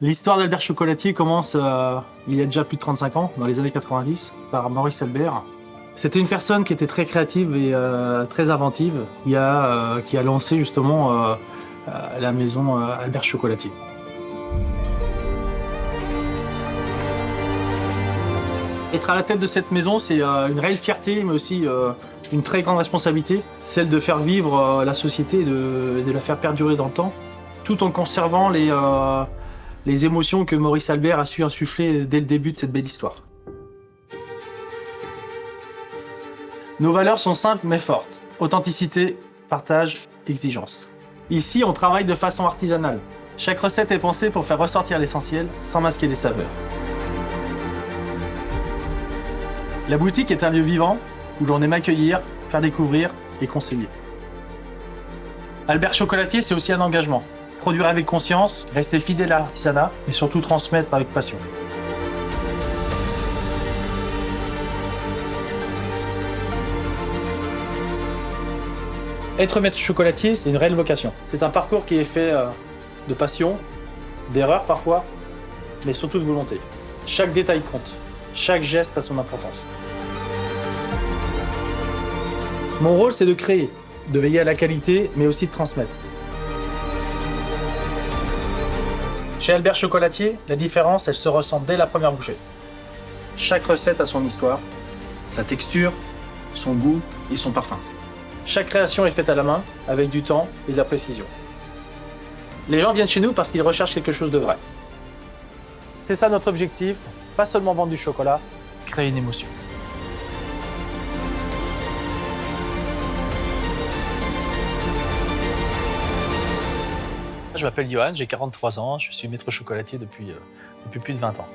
L'histoire d'Albert Chocolatier commence il y a déjà plus de 35 ans, dans les années 90, par Maurice Albert. C'était une personne qui était très créative et très inventive, qui a lancé justement la maison Albert Chocolatier. Être à la tête de cette maison, c'est une réelle fierté, mais aussi une très grande responsabilité, celle de faire vivre la société et de la faire perdurer dans le temps, tout en conservant les émotions que Maurice Albert a su insuffler dès le début de cette belle histoire. Nos valeurs sont simples mais fortes. Authenticité, partage, exigence. Ici, on travaille de façon artisanale. Chaque recette est pensée pour faire ressortir l'essentiel sans masquer les saveurs. La boutique est un lieu vivant où l'on aime accueillir, faire découvrir et conseiller. Albert Chocolatier, c'est aussi un engagement. Produire avec conscience, rester fidèle à l'artisanat et surtout transmettre avec passion. Être maître chocolatier, c'est une réelle vocation. C'est un parcours qui est fait de passion, d'erreurs parfois, mais surtout de volonté. Chaque détail compte, chaque geste a son importance. Mon rôle, c'est de créer, de veiller à la qualité, mais aussi de transmettre. Chez Albert Chocolatier, la différence, elle se ressent dès la première bouchée. Chaque recette a son histoire, sa texture, son goût et son parfum. Chaque création est faite à la main, avec du temps et de la précision. Les gens viennent chez nous parce qu'ils recherchent quelque chose de vrai. C'est ça notre objectif, pas seulement vendre du chocolat, créer une émotion. Je m'appelle Johan, j'ai 43 ans, je suis maître chocolatier depuis plus de 20 ans.